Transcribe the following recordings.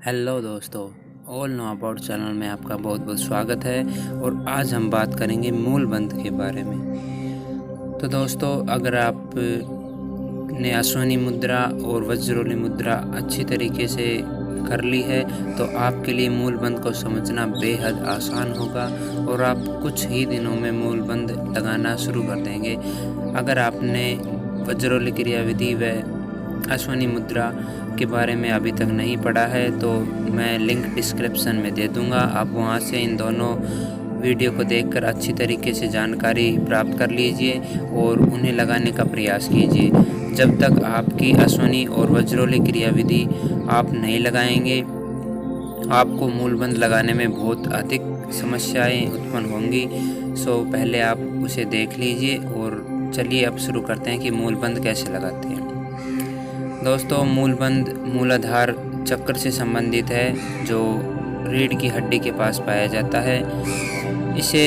Hello दोस्तों, all know about channel में आपका बहुत बहुत स्वागत है। और आज हम बात करेंगे मूलबंध के बारे में। तो दोस्तों, अगर आप ने अश्वनी मुद्रा और वज्रोली मुद्रा अच्छी तरीके से कर ली है तो आपके लिए मूलबंध को समझना बेहद आसान होगा और आप कुछ ही दिनों में मूलबंध लगाना शुरू कर देंगे। अगर आपने वज्रोली क्रियाविधि व अश्वनी मुद्रा के बारे में अभी तक नहीं पढ़ा है तो मैं लिंक डिस्क्रिप्शन में दे दूंगा। आप वहां से इन दोनों वीडियो को देखकर अच्छी तरीके से जानकारी प्राप्त कर लीजिए और उन्हें लगाने का प्रयास कीजिए। जब तक आपकी अश्वनी और वज्रोली क्रियाविधि आप नहीं लगाएंगे, आपको मूलबंध लगाने में बहुत अधिक समस्याएं उत्पन्न होंगी। सो पहले आप उसे देख लीजिए और चलिए अब शुरू करते हैं कि मूलबंध कैसे लगाते हैं। दोस्तों, मूलबंध मूलाधार चक्र से संबंधित है जो रीढ़ की हड्डी के पास पाया जाता है। इसे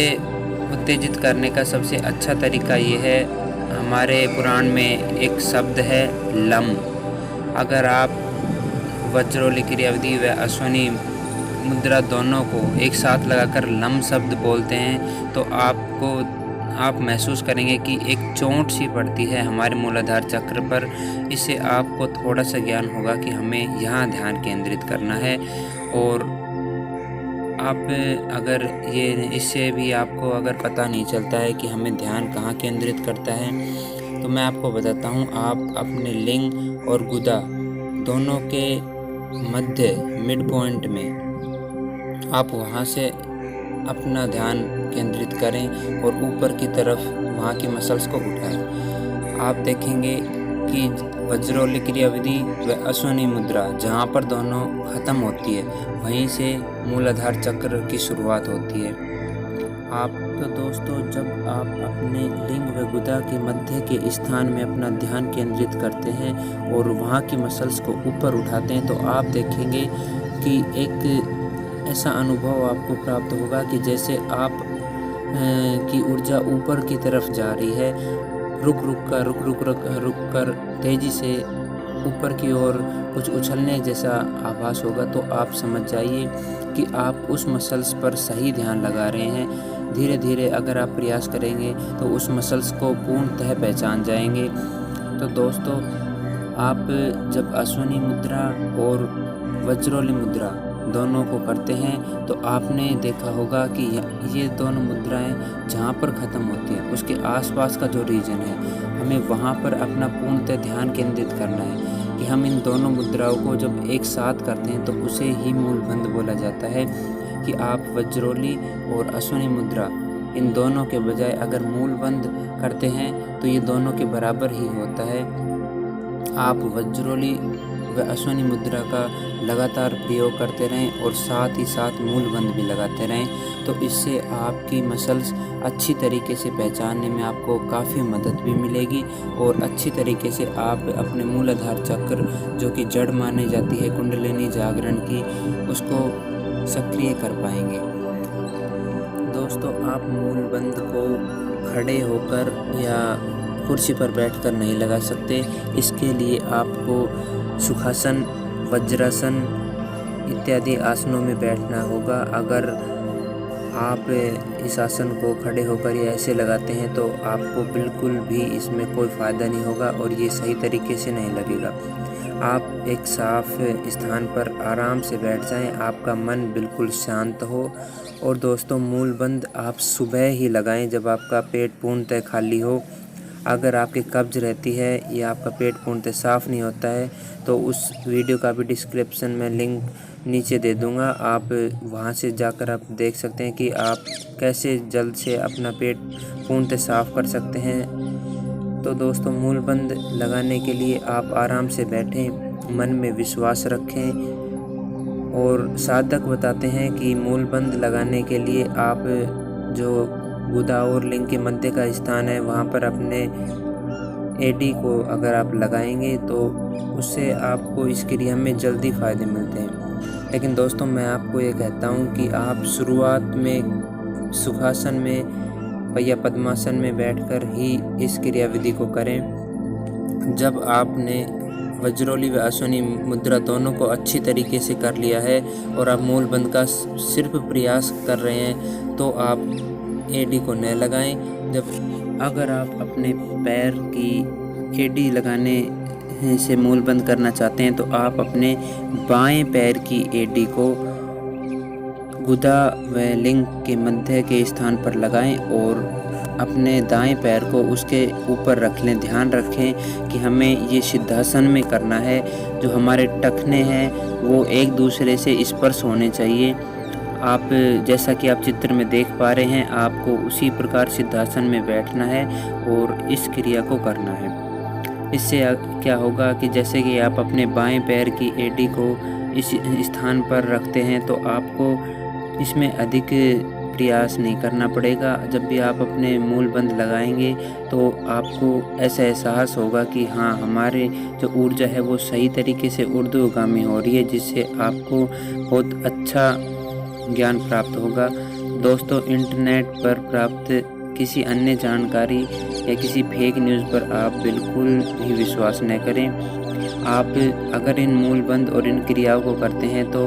उत्तेजित करने का सबसे अच्छा तरीका ये है, हमारे पुराण में एक शब्द है लम। अगर आप वज्रोली क्रियाविधि व अश्वनी मुद्रा दोनों को एक साथ लगाकर लम शब्द बोलते हैं तो आप महसूस करेंगे कि एक चोट सी पड़ती है हमारे मूलाधार चक्र पर। इससे आपको थोड़ा सा ज्ञान होगा कि हमें यहाँ ध्यान केंद्रित करना है। और आप अगर इससे भी आपको अगर पता नहीं चलता है कि हमें ध्यान कहाँ केंद्रित करता है तो मैं आपको बताता हूँ। आप अपने लिंग और गुदा दोनों के मध्य मिड पॉइंट में आप वहाँ से अपना ध्यान केंद्रित करें और ऊपर की तरफ वहाँ की मसल्स को उठाएं। आप देखेंगे कि वज्रोली क्रियाविधि व अश्वनी मुद्रा जहाँ पर दोनों ख़त्म होती है वहीं से मूलाधार चक्र की शुरुआत होती है। तो दोस्तों, जब आप अपने लिंग व गुदा के मध्य के स्थान में अपना ध्यान केंद्रित करते हैं और वहाँ की मसल्स को ऊपर उठाते हैं तो आप देखेंगे कि एक ऐसा अनुभव आपको प्राप्त होगा कि जैसे आप की ऊर्जा ऊपर की तरफ जा रही है, रुक कर तेजी से ऊपर की ओर कुछ उछलने जैसा आभास होगा। तो आप समझ जाइए कि आप उस मसल्स पर सही ध्यान लगा रहे हैं। धीरे धीरे अगर आप प्रयास करेंगे तो उस मसल्स को पूर्णतः पहचान जाएंगे। तो दोस्तों, आप जब अश्वनी मुद्रा और वज्रोली मुद्रा दोनों को करते हैं तो आपने देखा होगा कि ये दोनों मुद्राएं जहाँ पर ख़त्म होती हैं उसके आसपास का जो रीजन है हमें वहाँ पर अपना पूर्णतः ध्यान केंद्रित करना है कि हम इन दोनों मुद्राओं को जब एक साथ करते हैं तो उसे ही मूलबंध बोला जाता है। कि आप वज्रोली और अश्वनी मुद्रा इन दोनों के बजाय अगर मूलबंध करते हैं तो ये दोनों के बराबर ही होता है। आप वज्रोली व अश्वनी मुद्रा का लगातार प्रयोग करते रहें और साथ ही साथ मूलबंध भी लगाते रहें तो इससे आपकी मसल्स अच्छी तरीके से पहचानने में आपको काफ़ी मदद भी मिलेगी और अच्छी तरीके से आप अपने मूलाधार चक्र जो कि जड़ मानी जाती है कुंडलिनी जागरण की, उसको सक्रिय कर पाएंगे। दोस्तों, आप मूलबंध को खड़े होकर या कुर्सी पर बैठकर नहीं लगा सकते। इसके लिए आपको सुखासन, वज्रासन इत्यादि आसनों में बैठना होगा। अगर आप इस आसन को खड़े होकर या ऐसे लगाते हैं तो आपको बिल्कुल भी इसमें कोई फ़ायदा नहीं होगा और ये सही तरीके से नहीं लगेगा। आप एक साफ स्थान पर आराम से बैठ जाएं, आपका मन बिल्कुल शांत हो। और दोस्तों, मूलबंध आप सुबह ही लगाएं जब आपका पेट पूर्णतः खाली हो। अगर आपकी कब्ज रहती है या आपका पेट पूर्णतः साफ़ नहीं होता है तो उस वीडियो का भी डिस्क्रिप्शन में लिंक नीचे दे दूंगा। आप वहां से जाकर आप देख सकते हैं कि आप कैसे जल्द से अपना पेट पूर्णतः साफ़ कर सकते हैं। तो दोस्तों, मूलबंध लगाने के लिए आप आराम से बैठें, मन में विश्वास रखें। और साधक बताते हैं कि मूलबंध लगाने के लिए आप जो गुदा और लिंग के मध्य का स्थान है वहाँ पर अपने एडी को अगर आप लगाएंगे तो उससे आपको इस क्रिया में जल्दी फ़ायदे मिलते हैं। लेकिन दोस्तों, मैं आपको ये कहता हूँ कि आप शुरुआत में सुखासन में या पद्मासन में बैठकर ही इस क्रियाविधि को करें। जब आपने वज्रोली व अश्वनी मुद्रा दोनों को अच्छी तरीके से कर लिया है और आप मूल बंद का सिर्फ प्रयास कर रहे हैं, तो आप एडी को न लगाएं। जब अगर आप अपने पैर की एडी लगाने से मूल बंद करना चाहते हैं, तो आप अपने बाएं पैर की एडी को गुदा व लिंग के मध्य के स्थान पर लगाएं और अपने दाएं पैर को उसके ऊपर रख लें। ध्यान रखें कि हमें ये सिद्धासन में करना है। जो हमारे टखने हैं वो एक दूसरे से स्पर्श होने चाहिए। आप जैसा कि आप चित्र में देख पा रहे हैं, आपको उसी प्रकार सिद्धासन में बैठना है और इस क्रिया को करना है। इससे क्या होगा कि जैसे कि आप अपने बाएं पैर की एडी को इस स्थान पर रखते हैं, तो आपको इसमें अधिक प्रयास नहीं करना पड़ेगा। जब भी आप अपने मूल बंद लगाएंगे तो आपको ऐसा एहसास होगा कि हाँ, हमारे जो ऊर्जा है वो सही तरीके से ऊर्ध्वगामी हो रही है, जिससे आपको बहुत अच्छा ज्ञान प्राप्त होगा। दोस्तों, इंटरनेट पर प्राप्त किसी अन्य जानकारी या किसी फेक न्यूज़ पर आप बिल्कुल भी विश्वास न करें। आप अगर इन मूल बंद और इन क्रियाओं को करते हैं तो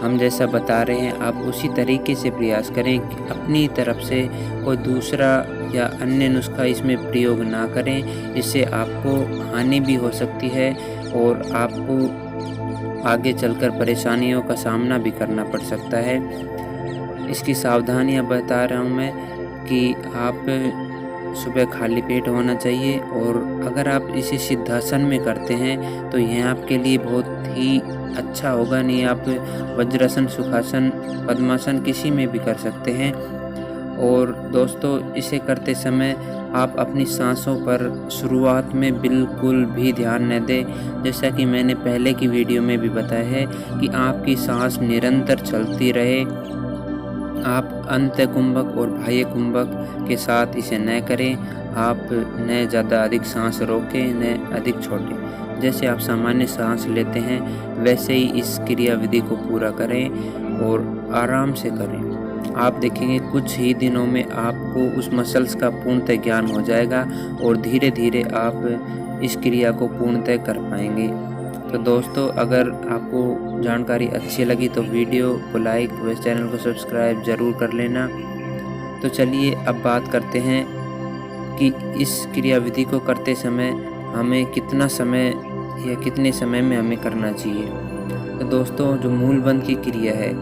हम जैसा बता रहे हैं आप उसी तरीके से प्रयास करें। अपनी तरफ से कोई दूसरा या अन्य नुस्खा इसमें प्रयोग ना करें, इससे आपको हानि भी हो सकती है और आपको आगे चलकर परेशानियों का सामना भी करना पड़ सकता है। इसकी सावधानियां बता रहा हूं मैं कि आप सुबह खाली पेट होना चाहिए, और अगर आप इसे सिद्धासन में करते हैं तो यह आपके लिए बहुत ही अच्छा होगा। नहीं, आप वज्रासन, सुखासन, पद्मासन किसी में भी कर सकते हैं। और दोस्तों, इसे करते समय आप अपनी सांसों पर शुरुआत में बिल्कुल भी ध्यान न दें। जैसा कि मैंने पहले की वीडियो में भी बताया है कि आपकी सांस निरंतर चलती रहे। आप अंत कुंभक और बाह्य कुंभक के साथ इसे न करें। आप न ज़्यादा अधिक सांस रोकें, न अधिक छोड़ें। जैसे आप सामान्य सांस लेते हैं वैसे ही इस क्रिया विधि को पूरा करें और आराम से करें। आप देखेंगे कुछ ही दिनों में आपको उस मसल्स का पूर्णतः ज्ञान हो जाएगा और धीरे धीरे आप इस क्रिया को पूर्णतः कर पाएंगे। तो दोस्तों, अगर आपको जानकारी अच्छी लगी तो वीडियो को लाइक व चैनल को सब्सक्राइब ज़रूर कर लेना। तो चलिए अब बात करते हैं कि इस क्रिया विधि को करते समय हमें कितना समय या कितने समय में हमें करना चाहिए। तो दोस्तों, जो मूल बंद की क्रिया है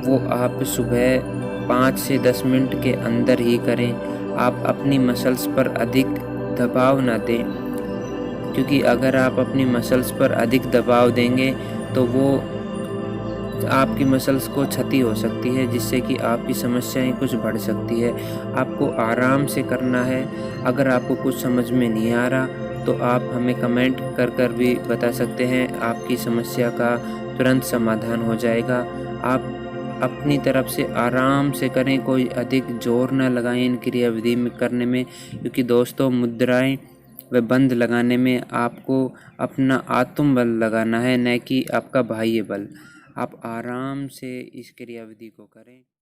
वो आप सुबह 5 से 10 मिनट के अंदर ही करें। आप अपनी मसल्स पर अधिक दबाव ना दें, क्योंकि अगर आप अपनी मसल्स पर अधिक दबाव देंगे तो वो आपकी मसल्स को क्षति हो सकती है, जिससे कि आपकी समस्याएं कुछ बढ़ सकती है। आपको आराम से करना है। अगर आपको कुछ समझ में नहीं आ रहा तो आप हमें कमेंट कर भी बता सकते हैं। आपकी समस्या का तुरंत समाधान हो जाएगा। आप अपनी तरफ से आराम से करें, कोई अधिक जोर न लगाएं इन क्रिया विधि में करने में, क्योंकि दोस्तों मुद्राएं व बंद लगाने में आपको अपना आत्म बल लगाना है, न कि आपका बाह्य बल। आप आराम से इस क्रिया विधि को करें।